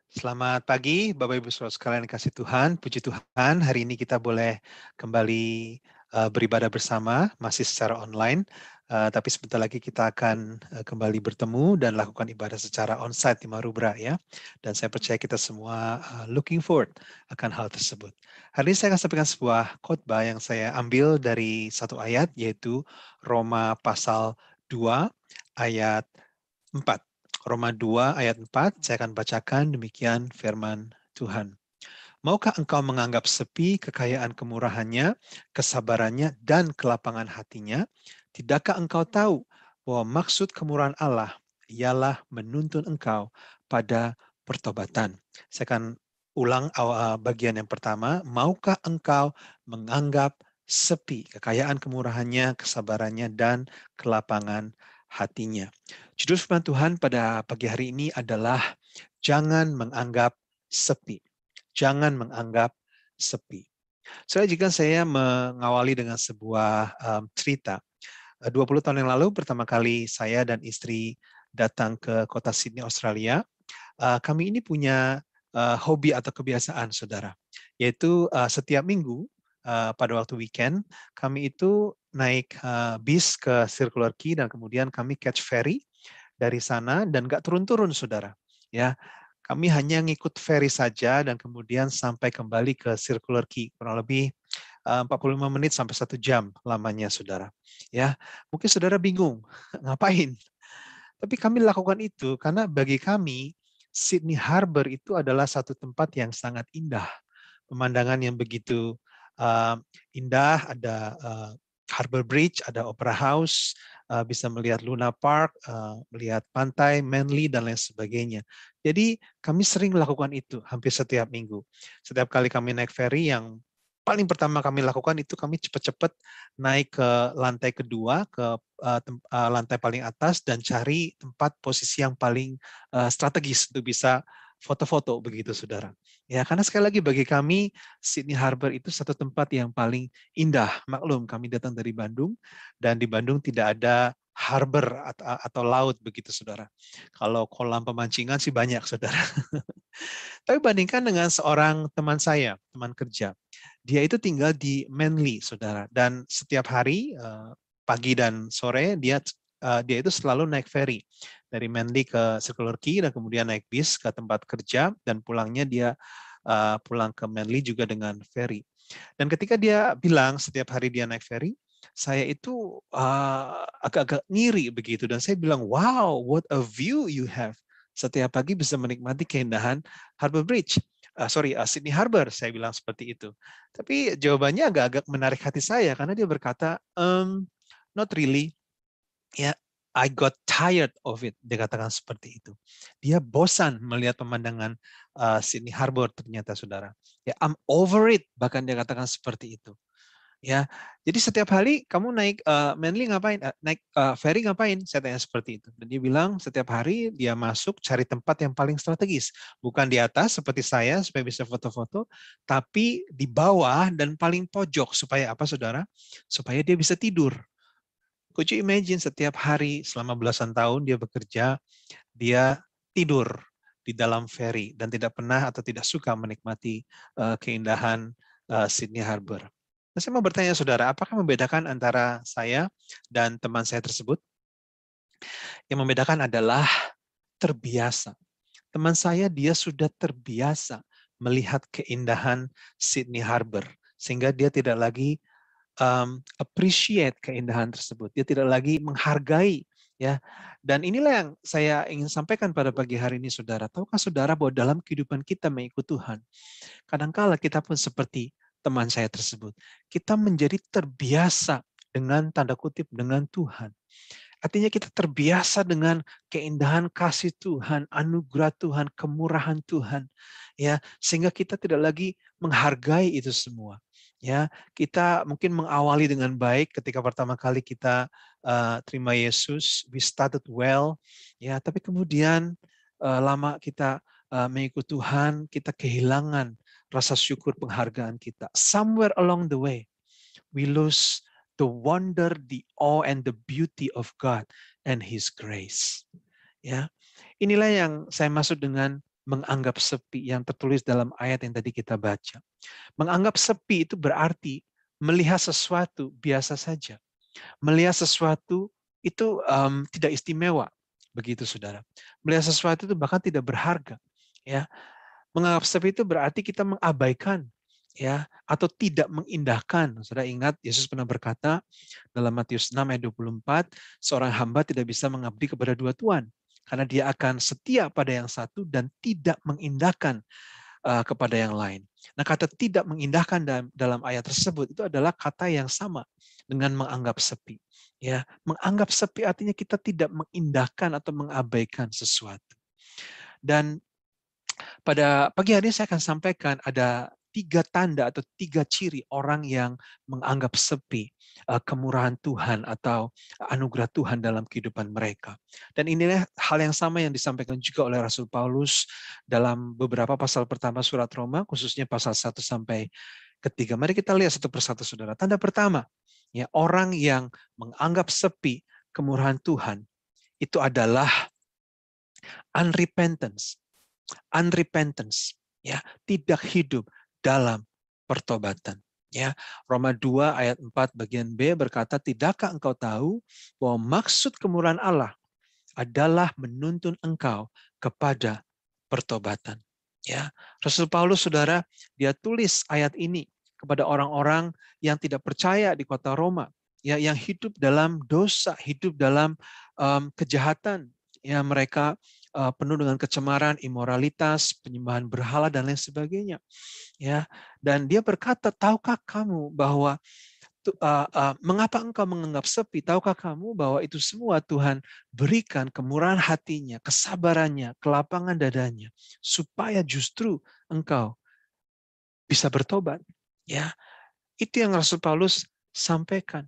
Selamat pagi, Bapak Ibu Saudara sekalian yang kasih Tuhan. Puji Tuhan, hari ini kita boleh kembali beribadah bersama, masih secara online. Tapi sebentar lagi kita akan kembali bertemu dan lakukan ibadah secara onsite di Marubra ya. Dan saya percaya kita semua looking forward akan hal tersebut. Hari ini saya akan sampaikan sebuah khotbah yang saya ambil dari satu ayat, yaitu Roma pasal 2 ayat 4. Roma 2 ayat 4, saya akan bacakan demikian firman Tuhan. Maukah engkau menganggap sepi kekayaan kemurahannya, kesabarannya, dan kelapangan hatinya? Tidakkah engkau tahu bahwa maksud kemurahan Allah ialah menuntun engkau pada pertobatan? Saya akan ulang bagian yang pertama. Maukah engkau menganggap sepi kekayaan kemurahannya, kesabarannya, dan kelapangan hatinya? Judul firman Tuhan pada pagi hari ini adalah jangan menganggap sepi. Jangan menganggap sepi. Jika saya mengawali dengan sebuah cerita. 20 tahun yang lalu pertama kali saya dan istri datang ke kota Sydney, Australia. Kami ini punya hobi atau kebiasaan, saudara. Yaitu setiap minggu pada waktu weekend, kami itu naik bis ke Circular Quay dan kemudian kami catch ferry dari sana dan nggak turun-turun, saudara. Ya, kami hanya ngikut ferry saja dan kemudian sampai kembali ke Circular Quay kurang lebih 45 menit sampai 1 jam lamanya, saudara. Ya, mungkin saudara bingung ngapain. Tapi kami lakukan itu karena bagi kami Sydney Harbour itu adalah satu tempat yang sangat indah. Pemandangan yang begitu indah, ada Harbour Bridge, ada Opera House, bisa melihat Luna Park, melihat pantai, Manly, dan lain sebagainya. Jadi kami sering melakukan itu hampir setiap minggu. Setiap kali kami naik ferry, yang paling pertama kami lakukan itu kami cepat-cepat naik ke lantai kedua, ke lantai paling atas, dan cari tempat posisi yang paling strategis untuk bisa foto-foto begitu, saudara. Ya, karena sekali lagi bagi kami Sydney Harbour itu satu tempat yang paling indah. Maklum, kami datang dari Bandung dan di Bandung tidak ada harbor atau laut begitu, saudara. Kalau kolam pemancingan sih banyak, saudara. Tapi bandingkan dengan seorang teman saya, teman kerja. Dia itu tinggal di Manly, saudara. Dan setiap hari, pagi dan sore, dia itu selalu naik ferry. Dari Manly ke Circular Quay, dan kemudian naik bis ke tempat kerja, dan pulangnya dia pulang ke Manly juga dengan ferry. Dan ketika dia bilang setiap hari dia naik ferry, saya itu agak-agak ngiri begitu. Dan saya bilang, wow, what a view you have. Setiap pagi bisa menikmati keindahan Harbour Bridge. Sydney Harbour, saya bilang seperti itu. Tapi jawabannya agak-agak menarik hati saya karena dia berkata, not really. Ya, I got tired of it. Dia katakan seperti itu. Dia bosan melihat pemandangan Sydney Harbour ternyata, saudara. Ya, I'm over it. Bahkan dia katakan seperti itu. Ya, jadi setiap hari kamu naik Manly ngapain? Naik ferry ngapain? Saya tanya seperti itu. Dan dia bilang setiap hari dia masuk cari tempat yang paling strategis, bukan di atas seperti saya supaya bisa foto-foto, tapi di bawah dan paling pojok supaya apa, saudara? Supaya dia bisa tidur. Could you imagine setiap hari selama belasan tahun dia bekerja, dia tidur di dalam ferry dan tidak pernah atau tidak suka menikmati keindahan Sydney Harbour. Nah, saya mau bertanya, saudara, apakah membedakan antara saya dan teman saya tersebut? Yang membedakan adalah terbiasa. Teman saya, dia sudah terbiasa melihat keindahan Sydney Harbour, sehingga dia tidak lagi appreciate keindahan tersebut. Dia tidak lagi menghargai, ya. Dan inilah yang saya ingin sampaikan pada pagi hari ini, saudara. Tahukah saudara bahwa dalam kehidupan kita mengikut Tuhan, kadangkala kita pun seperti teman saya tersebut. Kita menjadi terbiasa dengan tanda kutip dengan Tuhan. Artinya kita terbiasa dengan keindahan kasih Tuhan, anugerah Tuhan, kemurahan Tuhan, ya, sehingga kita tidak lagi menghargai itu semua. Ya, kita mungkin mengawali dengan baik ketika pertama kali kita terima Yesus, we started well, ya, tapi kemudian lama kita mengikut Tuhan, kita kehilangan rasa syukur, penghargaan kita. Somewhere along the way, we lose the wonder, the awe, and the beauty of God and His grace. Ya, inilah yang saya maksud dengan menganggap sepi yang tertulis dalam ayat yang tadi kita baca. Menganggap sepi itu berarti melihat sesuatu biasa saja. Melihat sesuatu itu tidak istimewa, begitu saudara. Melihat sesuatu itu bahkan tidak berharga. Ya, menganggap sepi itu berarti kita mengabaikan, ya, atau tidak mengindahkan. Saudara ingat Yesus pernah berkata dalam Matius 6 ayat 24, seorang hamba tidak bisa mengabdi kepada dua tuan, karena dia akan setia pada yang satu dan tidak mengindahkan kepada yang lain. Nah, kata tidak mengindahkan dalam ayat tersebut itu adalah kata yang sama dengan menganggap sepi. Ya, menganggap sepi artinya kita tidak mengindahkan atau mengabaikan sesuatu. Dan pada pagi hari ini saya akan sampaikan ada 3 tanda atau 3 ciri orang yang menganggap sepi kemurahan Tuhan atau anugerah Tuhan dalam kehidupan mereka. Dan inilah hal yang sama yang disampaikan juga oleh Rasul Paulus dalam beberapa pasal pertama surat Roma, khususnya pasal 1 sampai ketiga. Mari kita lihat satu persatu, saudara. Tanda pertama, ya, orang yang menganggap sepi kemurahan Tuhan itu adalah unrepentance. Unrepentance, ya, tidak hidup dalam pertobatan. Ya, Roma 2 ayat 4 bagian B berkata, tidakkah engkau tahu bahwa maksud kemurahan Allah adalah menuntun engkau kepada pertobatan. Ya, Rasul Paulus, saudara, dia tulis ayat ini kepada orang-orang yang tidak percaya di kota Roma, ya, yang hidup dalam dosa, hidup dalam kejahatan, ya, mereka penuh dengan kecemaran, imoralitas, penyembahan berhala dan lain sebagainya. Ya, dan dia berkata, tahukah kamu bahwa mengapa engkau menganggap sepi? Tahukah kamu bahwa itu semua Tuhan berikan kemurahan hatinya, kesabarannya, kelapangan dadanya, supaya justru engkau bisa bertobat. Ya, itu yang Rasul Paulus sampaikan.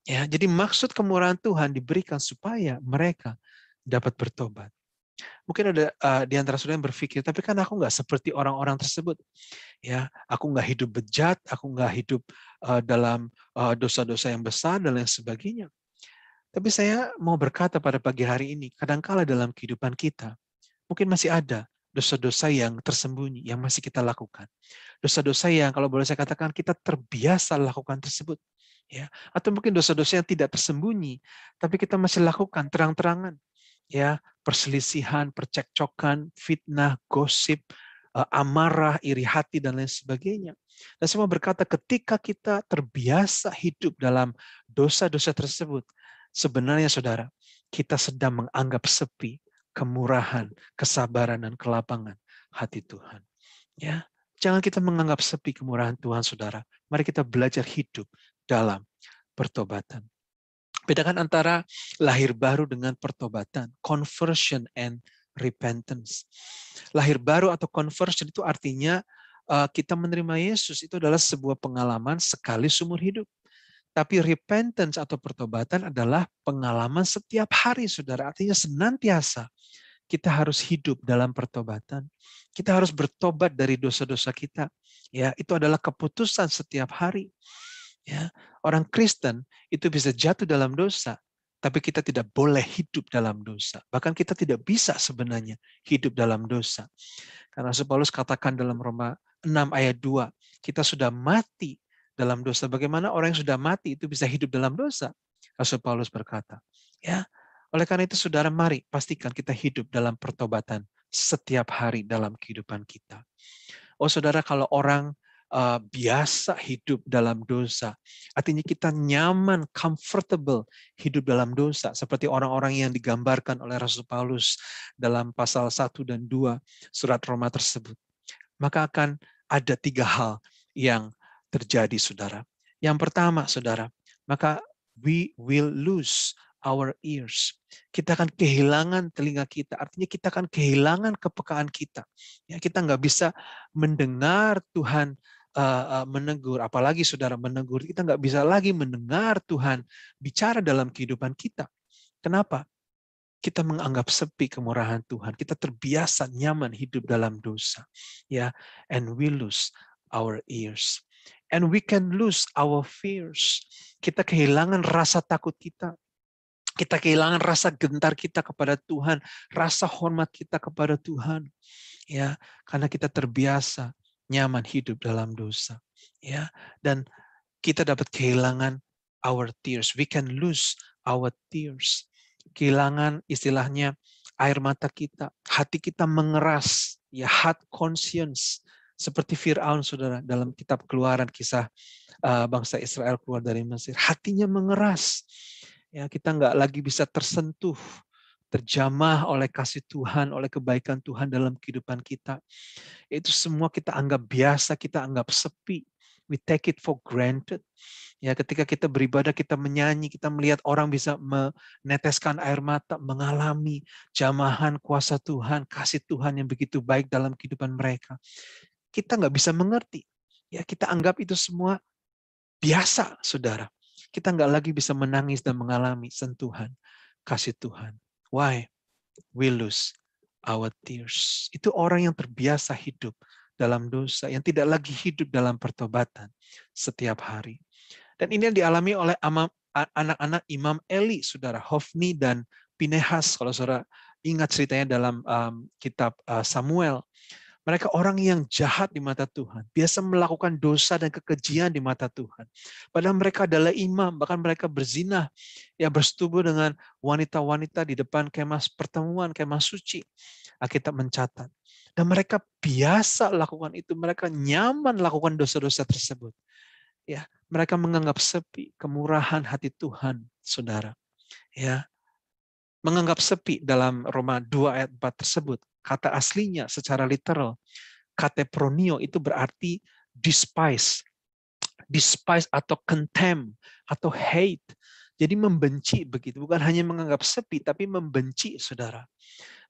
Ya, jadi maksud kemurahan Tuhan diberikan supaya mereka dapat bertobat. Mungkin ada di antara saudara yang berpikir, tapi kan aku nggak seperti orang-orang tersebut. Ya, aku nggak hidup bejat, aku nggak hidup dalam dosa-dosa yang besar dan lain sebagainya. Tapi saya mau berkata pada pagi hari ini, kadangkala dalam kehidupan kita, mungkin masih ada dosa-dosa yang tersembunyi, yang masih kita lakukan. Dosa-dosa yang kalau boleh saya katakan kita terbiasa lakukan tersebut. Ya, atau mungkin dosa-dosa yang tidak tersembunyi, tapi kita masih lakukan terang-terangan. Ya, perselisihan, percekcokan, fitnah, gosip, amarah, iri hati, dan lain sebagainya. Dan saya mau berkata, ketika kita terbiasa hidup dalam dosa-dosa tersebut, sebenarnya saudara, kita sedang menganggap sepi kemurahan, kesabaran, dan kelapangan hati Tuhan. Ya, jangan kita menganggap sepi kemurahan Tuhan, saudara. Mari kita belajar hidup dalam pertobatan. Bedakan antara lahir baru dengan pertobatan, conversion and repentance. Lahir baru atau conversion itu artinya kita menerima Yesus itu adalah sebuah pengalaman sekali seumur hidup. Tapi repentance atau pertobatan adalah pengalaman setiap hari, saudara. Artinya senantiasa kita harus hidup dalam pertobatan. Kita harus bertobat dari dosa-dosa kita. Ya, itu adalah keputusan setiap hari. Ya, orang Kristen itu bisa jatuh dalam dosa, tapi kita tidak boleh hidup dalam dosa. Bahkan kita tidak bisa sebenarnya hidup dalam dosa. Karena Rasul Paulus katakan dalam Roma 6 ayat 2, kita sudah mati dalam dosa. Bagaimana orang yang sudah mati itu bisa hidup dalam dosa? Rasul Paulus berkata, ya, oleh karena itu saudara, mari pastikan kita hidup dalam pertobatan setiap hari dalam kehidupan kita. Oh saudara, kalau orang biasa hidup dalam dosa, artinya kita nyaman, comfortable hidup dalam dosa, seperti orang-orang yang digambarkan oleh Rasul Paulus dalam pasal 1 dan 2 surat Roma tersebut. Maka akan ada 3 hal yang terjadi, saudara. Yang pertama, saudara, maka we will lose our ears. Kita akan kehilangan telinga kita. Artinya kita akan kehilangan kepekaan kita. Ya, kita nggak bisa mendengar Tuhan menegur. Apalagi saudara menegur. Kita nggak bisa lagi mendengar Tuhan bicara dalam kehidupan kita. Kenapa? Kita menganggap sepi kemurahan Tuhan. Kita terbiasa nyaman hidup dalam dosa. Ya, and we lose our ears. And we can lose our fears. Kita kehilangan rasa takut kita. Kita kehilangan rasa gentar kita kepada Tuhan, rasa hormat kita kepada Tuhan. Ya, karena kita terbiasa nyaman hidup dalam dosa. Ya, dan kita dapat kehilangan our tears. We can lose our tears. Kehilangan istilahnya air mata kita, hati kita mengeras, ya, hard conscience. Seperti Fir'aun, saudara, dalam kitab Keluaran, kisah bangsa Israel keluar dari Mesir. Hatinya mengeras. Ya, kita nggak lagi bisa tersentuh, terjamah oleh kasih Tuhan, oleh kebaikan Tuhan dalam kehidupan kita. Itu semua kita anggap biasa, kita anggap sepi. We take it for granted. Ya, ketika kita beribadah, kita menyanyi, kita melihat orang bisa meneteskan air mata, mengalami jamahan kuasa Tuhan, kasih Tuhan yang begitu baik dalam kehidupan mereka. Kita nggak bisa mengerti. Ya, kita anggap itu semua biasa, saudara. Kita nggak lagi bisa menangis dan mengalami sentuhan kasih Tuhan. Why? We lose our tears. Itu orang yang terbiasa hidup dalam dosa, yang tidak lagi hidup dalam pertobatan setiap hari. Dan ini yang dialami oleh anak-anak Imam Eli, saudara, Hofni dan Pinehas, kalau saudara ingat ceritanya dalam kitab Samuel. Mereka orang yang jahat di mata Tuhan, biasa melakukan dosa dan kekejian di mata Tuhan. Padahal mereka adalah imam, bahkan mereka berzina, ya, bersetubuh dengan wanita-wanita di depan kemah pertemuan, kemah suci. Alkitab mencatat. Dan mereka biasa lakukan itu, mereka nyaman lakukan dosa-dosa tersebut. Ya, mereka menganggap sepi kemurahan hati Tuhan, saudara. Ya, menganggap sepi dalam Roma 2 ayat 4 tersebut. Kata aslinya secara literal, katepronio itu berarti despise. Despise atau contempt atau hate. Jadi membenci begitu. Bukan hanya menganggap sepi, tapi membenci, saudara.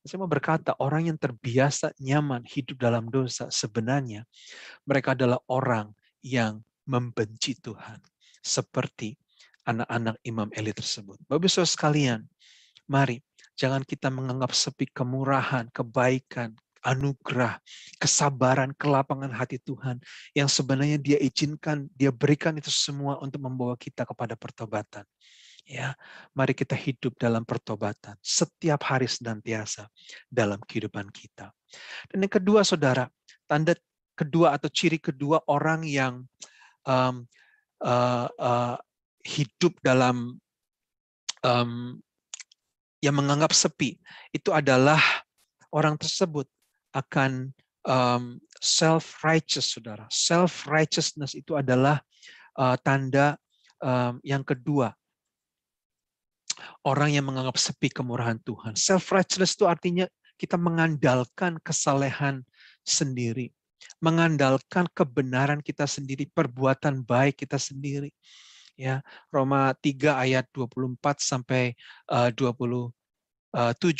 Saya mau berkata, orang yang terbiasa nyaman hidup dalam dosa, sebenarnya mereka adalah orang yang membenci Tuhan. Seperti anak-anak Imam Eli tersebut. Bapak Ibu sekalian, mari jangan kita menganggap sepi kemurahan, kebaikan, anugerah, kesabaran, kelapangan hati Tuhan yang sebenarnya Dia izinkan, Dia berikan itu semua untuk membawa kita kepada pertobatan. Ya, mari kita hidup dalam pertobatan setiap hari senantiasa dalam kehidupan kita. Dan yang kedua, saudara, tanda kedua atau ciri kedua orang yang hidup dalam yang menganggap sepi, itu adalah orang tersebut akan self-righteous, saudara. Self-righteousness itu adalah tanda yang kedua. Orang yang menganggap sepi kemurahan Tuhan. Self-righteousness itu artinya kita mengandalkan kesalehan sendiri. Mengandalkan kebenaran kita sendiri, perbuatan baik kita sendiri. Ya, Roma 3 ayat 24 sampai 27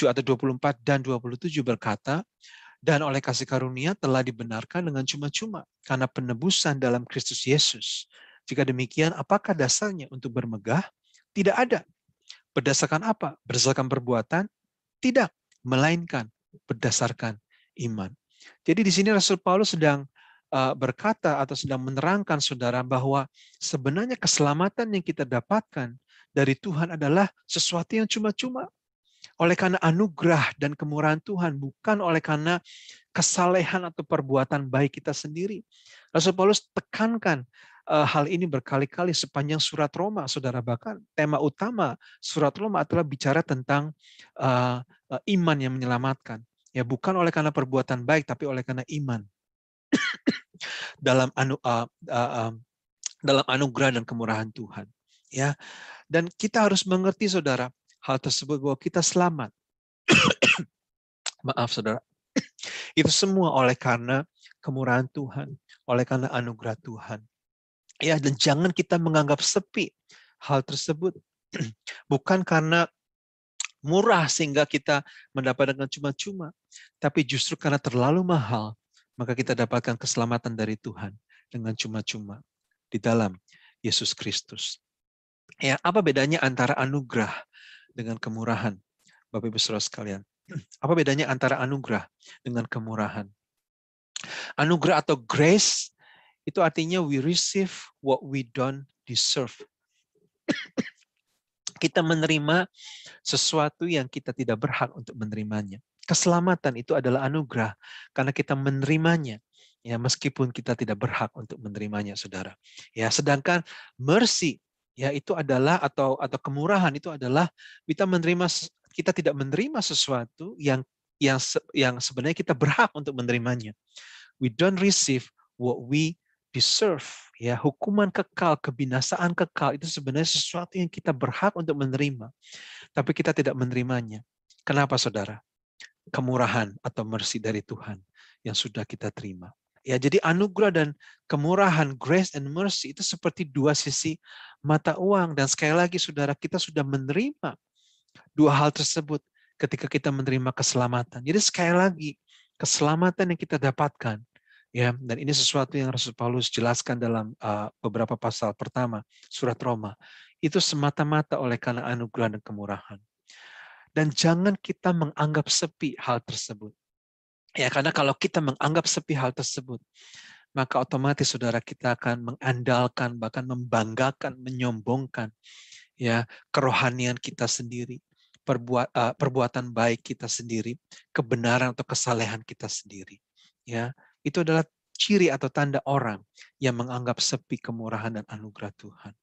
atau 24 dan 27 berkata, dan oleh kasih karunia telah dibenarkan dengan cuma-cuma karena penebusan dalam Kristus Yesus. Jika demikian, apakah dasarnya untuk bermegah? Tidak ada. Berdasarkan apa? Berdasarkan perbuatan? Tidak, melainkan berdasarkan iman. Jadi di sini Rasul Paulus sedang berkata atau sedang menerangkan, saudara, bahwa sebenarnya keselamatan yang kita dapatkan dari Tuhan adalah sesuatu yang cuma-cuma. Oleh karena anugerah dan kemurahan Tuhan, bukan oleh karena kesalehan atau perbuatan baik kita sendiri. Rasul Paulus tekankan hal ini berkali-kali sepanjang surat Roma, saudara. Bahkan tema utama surat Roma adalah bicara tentang iman yang menyelamatkan. Ya, bukan oleh karena perbuatan baik, tapi oleh karena iman dalam dalam anugerah dan kemurahan Tuhan. Ya, dan kita harus mengerti, saudara, hal tersebut bahwa kita selamat. Maaf, saudara. Itu semua oleh karena kemurahan Tuhan, oleh karena anugerah Tuhan. Ya, dan jangan kita menganggap sepi hal tersebut. Bukan karena murah sehingga kita mendapatkan cuma-cuma, tapi justru karena terlalu mahal, maka kita dapatkan keselamatan dari Tuhan dengan cuma-cuma di dalam Yesus Kristus. Ya, apa bedanya antara anugerah dengan kemurahan, Bapak Ibu Saudara sekalian? Apa bedanya antara anugerah dengan kemurahan? Anugerah atau grace itu artinya we receive what we don't deserve. Kita menerima sesuatu yang kita tidak berhak untuk menerimanya. Keselamatan itu adalah anugerah karena kita menerimanya. Ya, meskipun kita tidak berhak untuk menerimanya, saudara. Ya, sedangkan mercy, ya itu adalah atau kemurahan itu adalah kita tidak menerima sesuatu yang sebenarnya kita berhak untuk menerimanya. We don't receive what we deserve. Ya, hukuman kekal, kebinasaan kekal itu sebenarnya sesuatu yang kita berhak untuk menerima, tapi kita tidak menerimanya. Kenapa, saudara? Kemurahan atau mercy dari Tuhan yang sudah kita terima. Ya, jadi anugerah dan kemurahan, grace and mercy itu seperti dua sisi mata uang. Dan sekali lagi, saudara, kita sudah menerima dua hal tersebut ketika kita menerima keselamatan. Jadi sekali lagi, keselamatan yang kita dapatkan, ya, dan ini sesuatu yang Rasul Paulus jelaskan dalam beberapa pasal pertama surat Roma, itu semata-mata oleh karena anugerah dan kemurahan. Dan jangan kita menganggap sepi hal tersebut. Ya, karena kalau kita menganggap sepi hal tersebut, maka otomatis saudara kita akan mengandalkan, bahkan membanggakan, menyombongkan ya kerohanian kita sendiri, perbuatan baik kita sendiri, kebenaran atau kesalehan kita sendiri. Ya, itu adalah ciri atau tanda orang yang menganggap sepi kemurahan dan anugerah Tuhan.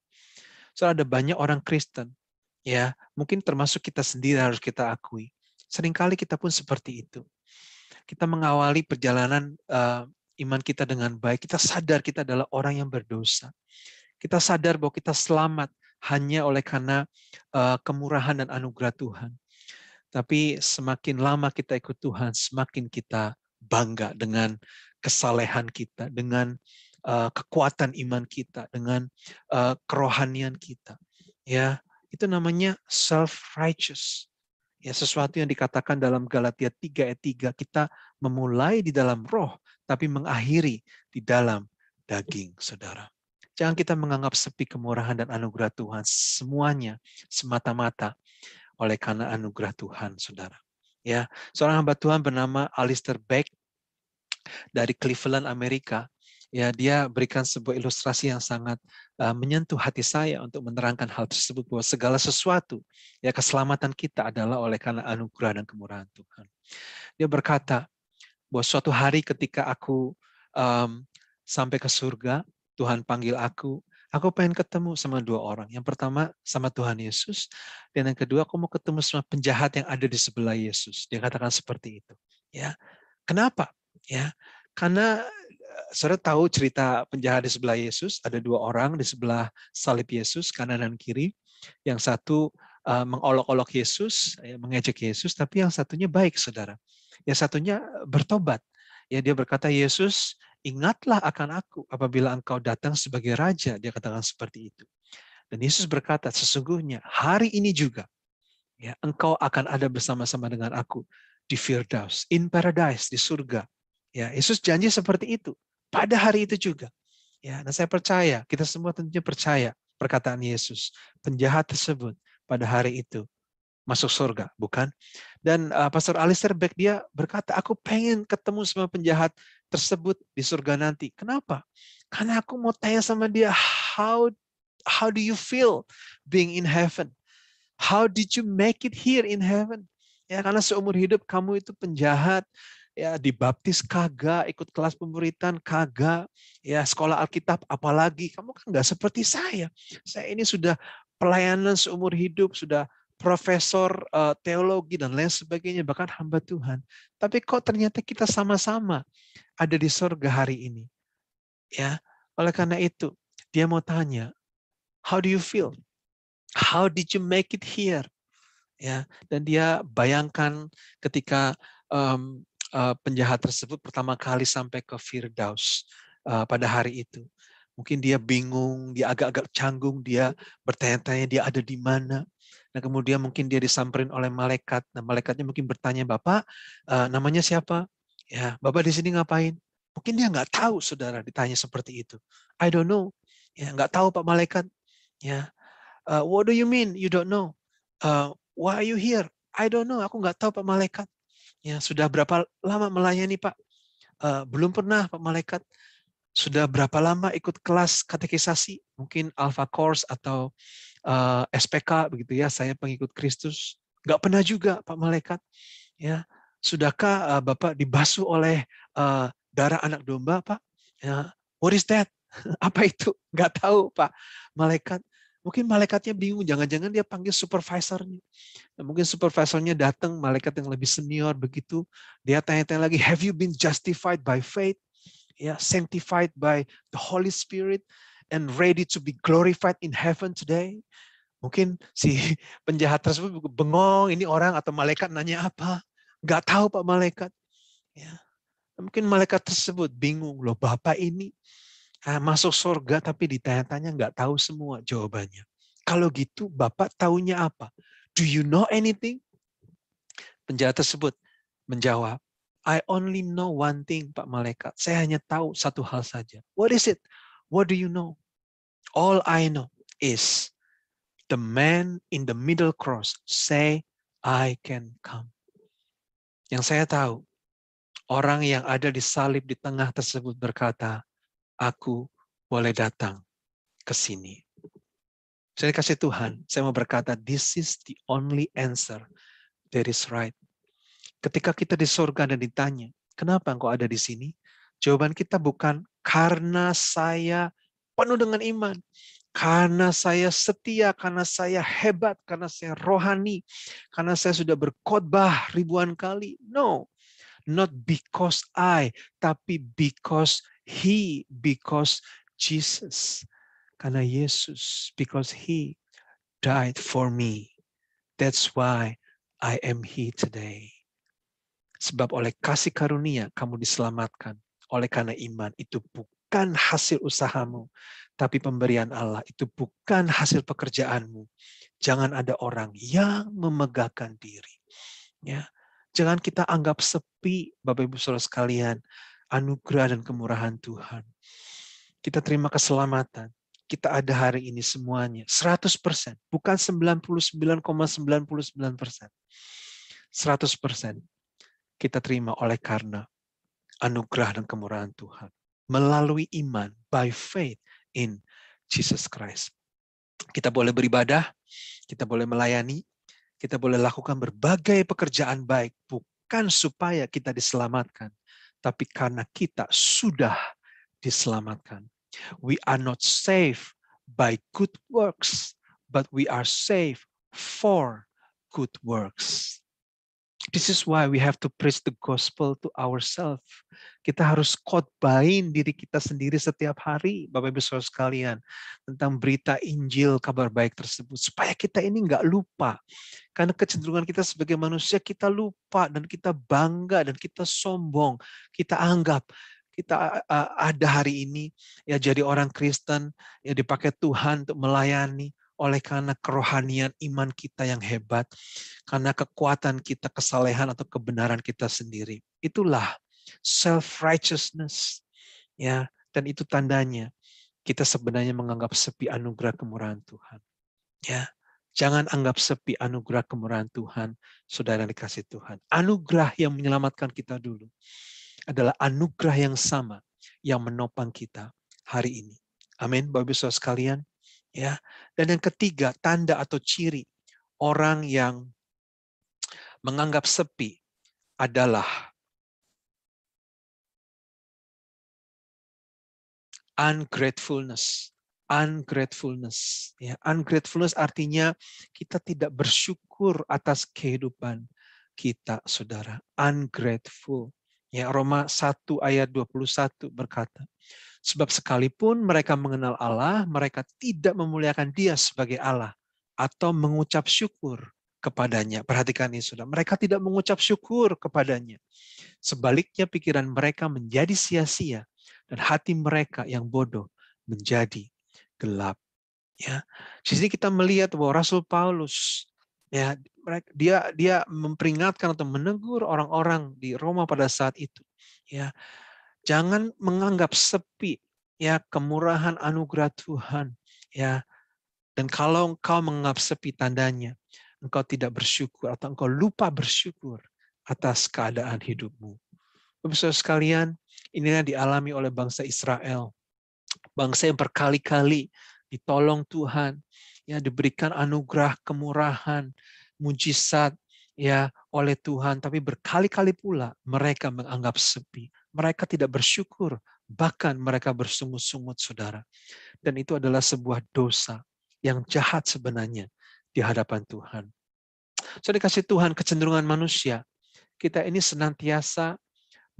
So ada banyak orang Kristen, ya mungkin termasuk kita sendiri harus kita akui. Seringkali kita pun seperti itu. Kita mengawali perjalanan iman kita dengan baik. Kita sadar kita adalah orang yang berdosa. Kita sadar bahwa kita selamat hanya oleh karena kemurahan dan anugerah Tuhan. Tapi semakin lama kita ikut Tuhan, semakin kita bangga dengan kesalehan kita, dengan kekuatan iman kita, dengan kerohanian kita. Ya, itu namanya self-righteous. Ya, sesuatu yang dikatakan dalam Galatia 3 ayat 3, kita memulai di dalam roh, tapi mengakhiri di dalam daging, saudara. Jangan kita menganggap sepi kemurahan dan anugerah Tuhan. Semuanya semata-mata oleh karena anugerah Tuhan, saudara. Ya, seorang hamba Tuhan bernama Alistair Beck dari Cleveland, Amerika. Ya, dia berikan sebuah ilustrasi yang sangat menyentuh hati saya untuk menerangkan hal tersebut, bahwa segala sesuatu, ya keselamatan kita adalah oleh karena anugerah dan kemurahan Tuhan. Dia berkata bahwa suatu hari ketika aku sampai ke surga, Tuhan panggil aku pengen ketemu sama dua orang. Yang pertama sama Tuhan Yesus, dan yang kedua aku mau ketemu sama penjahat yang ada di sebelah Yesus. Dia katakan seperti itu. Ya, kenapa? Ya, karena saudara tahu cerita penjahat di sebelah Yesus, ada dua orang di sebelah salib Yesus, kanan dan kiri. Yang satu mengolok-olok Yesus, mengejek Yesus, tapi yang satunya baik, saudara. Yang satunya bertobat. Ya, dia berkata, Yesus, ingatlah akan aku apabila engkau datang sebagai raja. Dia katakan seperti itu. Dan Yesus berkata, sesungguhnya hari ini juga, ya, engkau akan ada bersama-sama dengan aku di Firdaus, in paradise, di surga. Ya, Yesus janji seperti itu pada hari itu juga. Ya, dan saya percaya, kita semua tentunya percaya perkataan Yesus. Penjahat tersebut pada hari itu masuk surga, bukan? Dan Pastor Alistair Beck dia berkata, aku pengen ketemu sama penjahat tersebut di surga nanti. Kenapa? Karena aku mau tanya sama dia, how do you feel being in heaven? How did you make it here in heaven? Ya, karena seumur hidup kamu itu penjahat, ya dibaptis kagak, ikut kelas pemberitaan kagak, ya sekolah Alkitab apalagi. Kamu kan nggak seperti saya. Saya ini sudah pelayanan seumur hidup, sudah profesor teologi dan lain sebagainya, bahkan hamba Tuhan. Tapi kok ternyata kita sama-sama ada di surga hari ini. Ya, oleh karena itu dia mau tanya, how do you feel? How did you make it here? Ya, dan dia bayangkan ketika penjahat tersebut pertama kali sampai ke Firdaus pada hari itu. Mungkin dia bingung, dia agak-agak canggung, dia bertanya-tanya dia ada di mana. Nah, kemudian mungkin dia disamperin oleh malaikat. Nah, malaikatnya mungkin bertanya, Bapak, namanya siapa? Ya, Bapak di sini ngapain? Mungkin dia nggak tahu, saudara, ditanya seperti itu. I don't know. Ya, nggak tahu Pak Malaikat. Ya, what do you mean? You don't know? Why are you here? I don't know. Aku nggak tahu Pak Malaikat. Ya, sudah berapa lama melayani Pak? Belum pernah Pak Malaikat. Sudah berapa lama ikut kelas katekisasi? Mungkin Alpha Course atau SPK begitu ya, saya pengikut Kristus. Nggak pernah juga Pak Malaikat. Ya, sudahkah Bapak dibasuh oleh darah anak domba, Pak? Ya, what is that? Apa itu? Nggak tahu, Pak. Malaikat. Mungkin malaikatnya bingung, jangan-jangan dia panggil supervisornya. Mungkin supervisornya datang, malaikat yang lebih senior begitu. Dia tanya-tanya lagi, have you been justified by faith? Ya, sanctified by the Holy Spirit and ready to be glorified in heaven today? Mungkin si penjahat tersebut bengong, ini orang atau malaikat nanya apa? Nggak tahu Pak Malaikat. Ya. Mungkin malaikat tersebut bingung, loh Bapak ini masuk surga tapi ditanya-tanya nggak tahu semua jawabannya. Kalau gitu Bapak taunya apa? Do you know anything? Penjahat tersebut menjawab, I only know one thing Pak Malaikat. Saya hanya tahu satu hal saja. What is it? What do you know? All I know is the man in the middle cross say, I can come. Yang saya tahu, orang yang ada di salib di tengah tersebut berkata, aku boleh datang ke sini. Saya kasih Tuhan, saya mau berkata, this is the only answer that is right. Ketika kita di surga dan ditanya, kenapa engkau ada di sini? Jawaban kita bukan karena saya penuh dengan iman. Karena saya setia, karena saya hebat, karena saya rohani, karena saya sudah berkhotbah ribuan kali. No, not because I, tapi because He, because Jesus. Karena Yesus, because He died for me. That's why I am here today. Sebab oleh kasih karunia kamu diselamatkan. Oleh karena iman itu bukan hasil usahamu, tapi pemberian Allah. Itu bukan hasil pekerjaanmu. Jangan ada orang yang memegahkan diri. Ya, jangan kita anggap sepi, Bapak Ibu Saudara sekalian, anugerah dan kemurahan Tuhan. Kita terima keselamatan. Kita ada hari ini semuanya 100%, bukan 99,99%. 100% kita terima oleh karena anugerah dan kemurahan Tuhan. Melalui iman, by faith in Jesus Christ. Kita boleh beribadah, kita boleh melayani, kita boleh lakukan berbagai pekerjaan baik, bukan supaya kita diselamatkan, tapi karena kita sudah diselamatkan. We are not saved by good works, but we are saved for good works. This is why we have to preach the gospel to ourselves. Kita harus khotbahin diri kita sendiri setiap hari, Bapak Ibu Saudara sekalian, tentang berita Injil, kabar baik tersebut, supaya kita ini nggak lupa. Karena kecenderungan kita sebagai manusia, kita lupa dan kita bangga dan kita sombong. Kita anggap kita ada hari ini, ya jadi orang Kristen, ya dipakai Tuhan untuk melayani, oleh karena kerohanian iman kita yang hebat, karena kekuatan kita, kesalehan atau kebenaran kita sendiri. Itulah self-righteousness. Ya, dan itu tandanya kita sebenarnya menganggap sepi anugerah kemurahan Tuhan. Ya, jangan anggap sepi anugerah kemurahan Tuhan, saudara dikasih Tuhan. Anugerah yang menyelamatkan kita dulu adalah anugerah yang sama yang menopang kita hari ini. Amin, Bapak Ibu Saudara sekalian. Ya, dan yang ketiga, tanda atau ciri orang yang menganggap sepi adalah ungratefulness. Ungratefulness. Ya, ungratefulness artinya kita tidak bersyukur atas kehidupan kita, saudara. Ungrateful. Ya, Roma 1 ayat 21 berkata, sebab sekalipun mereka mengenal Allah, mereka tidak memuliakan Dia sebagai Allah atau mengucap syukur kepadanya. Perhatikan ini, saudara. Mereka tidak mengucap syukur kepadanya. Sebaliknya pikiran mereka menjadi sia-sia dan hati mereka yang bodoh menjadi gelap. Ya, di sini kita melihat bahwa Rasul Paulus, ya, dia memperingatkan atau menegur orang-orang di Roma pada saat itu. Ya, jangan menganggap sepi ya kemurahan anugerah Tuhan. Ya, dan kalau engkau menganggap sepi tandanya engkau tidak bersyukur atau engkau lupa bersyukur atas keadaan hidupmu. Bapak-Ibu sekalian, inilah dialami oleh bangsa Israel. Bangsa yang berkali-kali ditolong Tuhan, ya diberikan anugerah, kemurahan, mujizat ya oleh Tuhan, tapi berkali-kali pula mereka menganggap sepi. Mereka tidak bersyukur, bahkan mereka bersungut-sungut, saudara. Dan itu adalah sebuah dosa yang jahat sebenarnya di hadapan Tuhan. So dikasih Tuhan kecenderungan manusia, kita ini senantiasa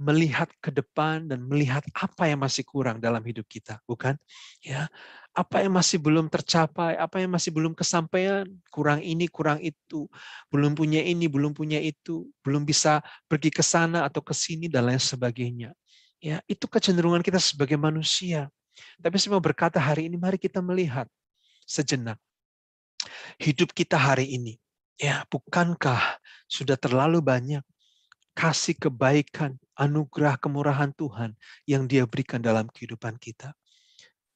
melihat ke depan dan melihat apa yang masih kurang dalam hidup kita, bukan? Ya, apa yang masih belum tercapai, apa yang masih belum kesampaian, kurang ini, kurang itu, belum punya ini, belum punya itu, belum bisa pergi ke sana atau ke sini dan lain sebagainya. Ya, itu kecenderungan kita sebagai manusia. Tapi saya mau berkata hari ini, mari kita melihat sejenak hidup kita hari ini. Ya, bukankah sudah terlalu banyak kasih kebaikan, anugerah, kemurahan Tuhan yang Dia berikan dalam kehidupan kita.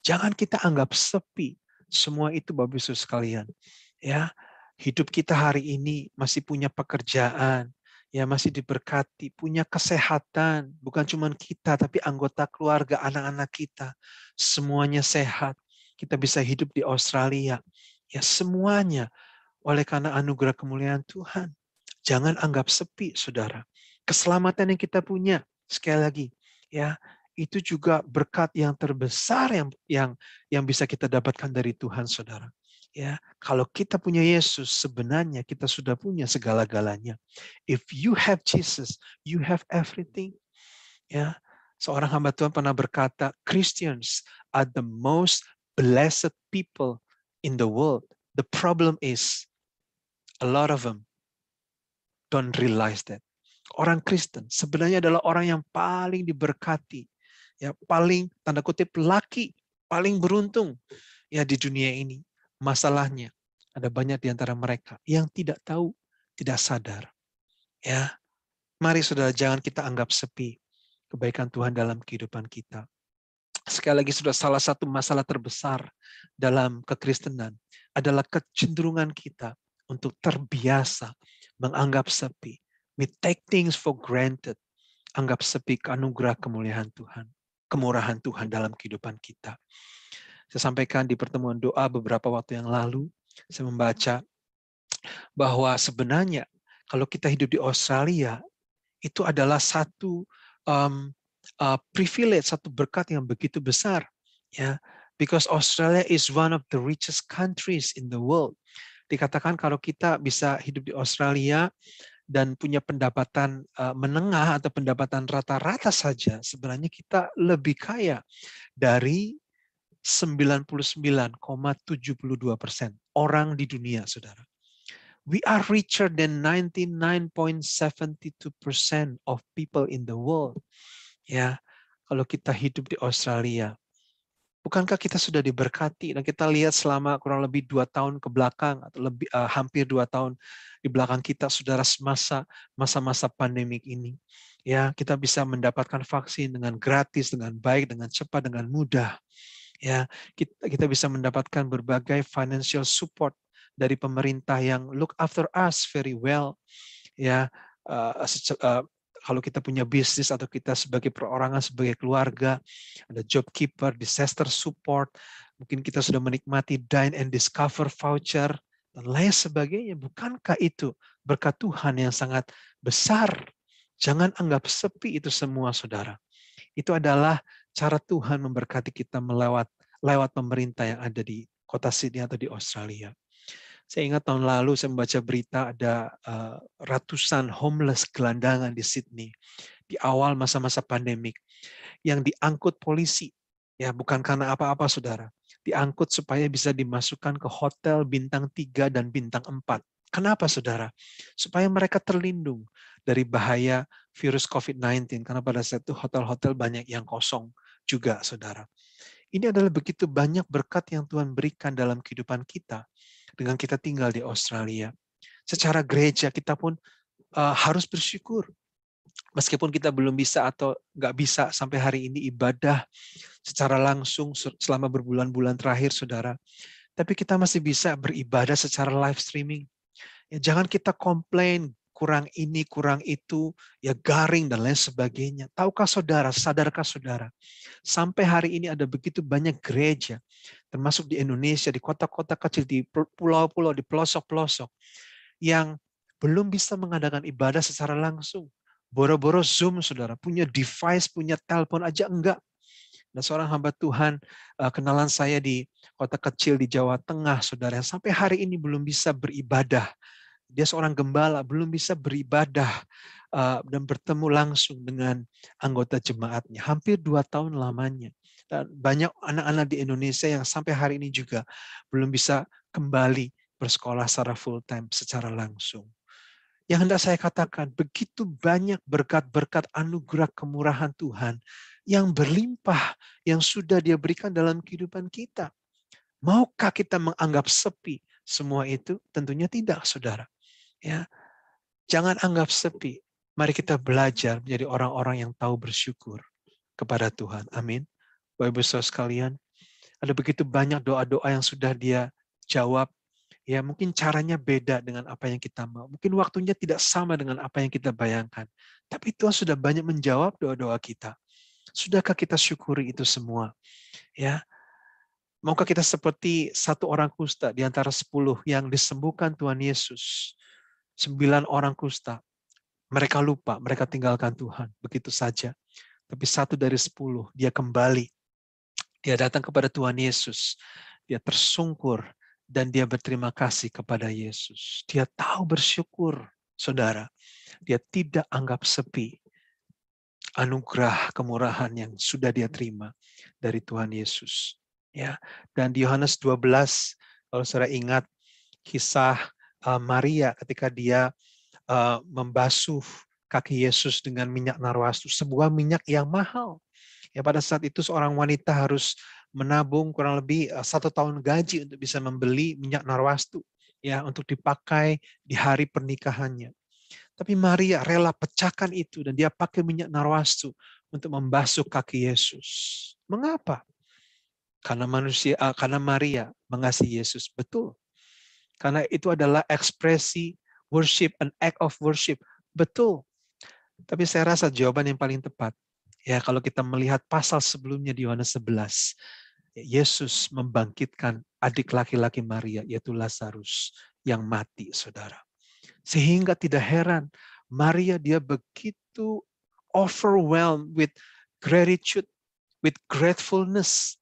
Jangan kita anggap sepi semua itu, Bapak Ibu sekalian. Ya, hidup kita hari ini masih punya pekerjaan, ya masih diberkati, punya kesehatan, bukan cuma kita tapi anggota keluarga, anak-anak kita, semuanya sehat. Kita bisa hidup di Australia. Ya, semuanya oleh karena anugerah kemuliaan Tuhan. Jangan anggap sepi, saudara. Keselamatan yang kita punya, sekali lagi, ya, itu juga berkat yang terbesar yang bisa kita dapatkan dari Tuhan, saudara. Ya, kalau kita punya Yesus, sebenarnya kita sudah punya segala-galanya. If you have Jesus, you have everything. Ya, seorang hamba Tuhan pernah berkata, Christians are the most blessed people in the world. The problem is, a lot of them don't realize that. Orang Kristen sebenarnya adalah orang yang paling diberkati, ya paling tanda kutip laki, paling beruntung ya di dunia ini. Masalahnya ada banyak di antara mereka yang tidak tahu, tidak sadar. Ya, mari saudara jangan kita anggap sepi kebaikan Tuhan dalam kehidupan kita. Sekali lagi sudah salah satu masalah terbesar dalam kekristenan adalah kecenderungan kita untuk terbiasa menganggap sepi. We take things for granted. Anggap sepi anugerah kemuliaan Tuhan, kemurahan Tuhan dalam kehidupan kita. Saya sampaikan di pertemuan doa beberapa waktu yang lalu, saya membaca bahwa sebenarnya kalau kita hidup di Australia, itu adalah satu privilege, satu berkat yang begitu besar, ya. Because Australia is one of the richest countries in the world. Dikatakan kalau kita bisa hidup di Australia dan punya pendapatan menengah atau pendapatan rata-rata saja, sebenarnya kita lebih kaya dari 99,72% orang di dunia, saudara. We are richer than 99.72% of people in the world. Ya, kalau kita hidup di Australia, bukankah kita sudah diberkati? Dan kita lihat selama kurang lebih 2 tahun ke belakang atau lebih hampir 2 tahun di belakang kita, saudara, masa-masa pandemik ini, ya kita bisa mendapatkan vaksin dengan gratis, dengan baik, dengan cepat, dengan mudah. Ya, kita bisa mendapatkan berbagai financial support dari pemerintah yang look after us very well. Ya, kalau kita punya bisnis atau kita sebagai perorangan, sebagai keluarga, ada job keeper, disaster support, mungkin kita sudah menikmati dine and discover voucher dan lain sebagainya. Bukankah itu berkat Tuhan yang sangat besar? Jangan anggap sepi itu semua, saudara. Itu adalah cara Tuhan memberkati kita lewat pemerintah yang ada di kota Sydney atau di Australia. Saya ingat tahun lalu saya membaca berita ada ratusan homeless gelandangan di Sydney di awal masa-masa pandemik yang diangkut polisi. Ya, bukan karena apa-apa, saudara. Diangkut supaya bisa dimasukkan ke hotel bintang 3 dan bintang 4. Kenapa, saudara? Supaya mereka terlindung dari bahaya virus COVID-19. Karena pada saat itu hotel-hotel banyak yang kosong juga, saudara. Ini adalah begitu banyak berkat yang Tuhan berikan dalam kehidupan kita dengan kita tinggal di Australia. Secara gereja kita pun harus bersyukur. Meskipun kita belum bisa atau nggak bisa sampai hari ini ibadah secara langsung selama berbulan-bulan terakhir, saudara. Tapi kita masih bisa beribadah secara live streaming. Ya, jangan kita komplain, kurang ini, kurang itu, ya garing dan lain sebagainya. Tahukah saudara, sadarkah saudara, sampai hari ini ada begitu banyak gereja, termasuk di Indonesia, di kota-kota kecil, di pulau-pulau, di pelosok-pelosok, yang belum bisa mengadakan ibadah secara langsung. Boro-boro Zoom, saudara, punya device, punya telepon aja enggak. Nah, seorang hamba Tuhan, kenalan saya di kota kecil di Jawa Tengah, saudara, yang sampai hari ini belum bisa beribadah. Dia seorang gembala, belum bisa beribadah dan bertemu langsung dengan anggota jemaatnya. Hampir 2 tahun lamanya. Dan banyak anak-anak di Indonesia yang sampai hari ini juga belum bisa kembali bersekolah secara full time, secara langsung. Yang hendak saya katakan, begitu banyak berkat-berkat anugerah kemurahan Tuhan yang berlimpah, yang sudah Dia berikan dalam kehidupan kita. Maukah kita menganggap sepi semua itu? Tentunya tidak, saudara. Ya, jangan anggap sepi. Mari kita belajar menjadi orang-orang yang tahu bersyukur kepada Tuhan. Amin. Bapak Ibu Saudara sekalian, ada begitu banyak doa-doa yang sudah Dia jawab. Ya, mungkin caranya beda dengan apa yang kita mau. Mungkin waktunya tidak sama dengan apa yang kita bayangkan. Tapi Tuhan sudah banyak menjawab doa-doa kita. Sudahkah kita syukuri itu semua? Ya, maukah kita seperti satu orang kusta di antara 10 yang disembuhkan Tuhan Yesus? 9 orang kusta. Mereka lupa, mereka tinggalkan Tuhan. Begitu saja. Tapi 1 dari 10, dia kembali. Dia datang kepada Tuhan Yesus. Dia tersungkur dan dia berterima kasih kepada Yesus. Dia tahu bersyukur, saudara. Dia tidak anggap sepi anugerah kemurahan yang sudah dia terima dari Tuhan Yesus. Ya, dan di Yohanes 12, kalau saudara ingat kisah Maria ketika dia membasuh kaki Yesus dengan minyak narwastu, sebuah minyak yang mahal. Ya, pada saat itu seorang wanita harus menabung kurang lebih 1 tahun gaji untuk bisa membeli minyak narwastu, ya, untuk dipakai di hari pernikahannya. Tapi Maria rela pecahkan itu dan dia pakai minyak narwastu untuk membasuh kaki Yesus. Mengapa? Karena Maria mengasihi Yesus, betul. Karena itu adalah ekspresi worship, an act of worship, betul. Tapi saya rasa jawaban yang paling tepat, ya, kalau kita melihat pasal sebelumnya di Yohanes 11, Yesus membangkitkan adik laki-laki Maria, yaitu Lazarus, yang mati, saudara. Sehingga tidak heran, Maria dia begitu overwhelmed with gratitude, with gratefulness.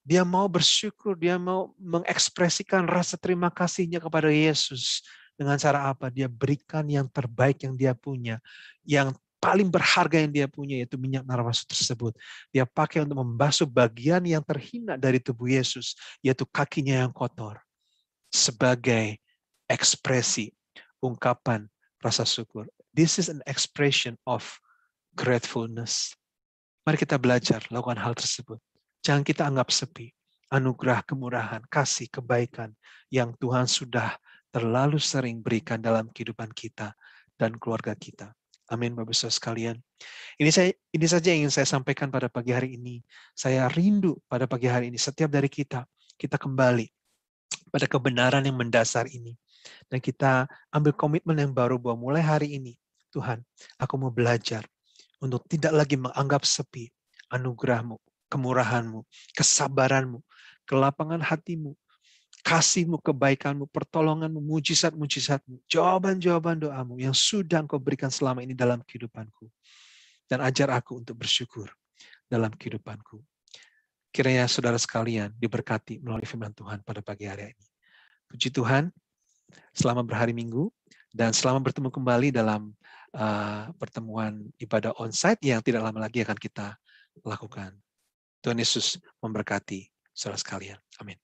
Dia mau bersyukur, dia mau mengekspresikan rasa terima kasihnya kepada Yesus. Dengan cara apa? Dia berikan yang terbaik yang dia punya. Yang paling berharga yang dia punya, yaitu minyak narwastu tersebut. Dia pakai untuk membasuh bagian yang terhina dari tubuh Yesus, yaitu kakinya yang kotor. Sebagai ekspresi, ungkapan rasa syukur. This is an expression of gratefulness. Mari kita belajar lakukan hal tersebut. Jangan kita anggap sepi. Anugerah, kemurahan, kasih, kebaikan yang Tuhan sudah terlalu sering berikan dalam kehidupan kita dan keluarga kita. Amin, Bapak Ibu sekalian. Ini saja yang ingin saya sampaikan pada pagi hari ini. Saya rindu pada pagi hari ini setiap dari kita kembali pada kebenaran yang mendasar ini. Dan kita ambil komitmen yang baru bahwa mulai hari ini, Tuhan, aku mau belajar untuk tidak lagi menganggap sepi anugerah-Mu, kemurahan-Mu, kesabaran-Mu, kelapangan hati-Mu, kasih-Mu, kebaikan-Mu, pertolongan-Mu, mujizat-mujizat-Mu, jawaban-jawaban doa-Mu yang sudah Engkau berikan selama ini dalam kehidupanku. Dan ajar aku untuk bersyukur dalam kehidupanku. Kiranya saudara sekalian diberkati melalui firman Tuhan pada pagi hari ini. Puji Tuhan, selamat berhari Minggu, dan selamat bertemu kembali dalam pertemuan ibadah onsite yang tidak lama lagi akan kita lakukan. Tuhan Yesus memberkati saudara sekalian. Amin.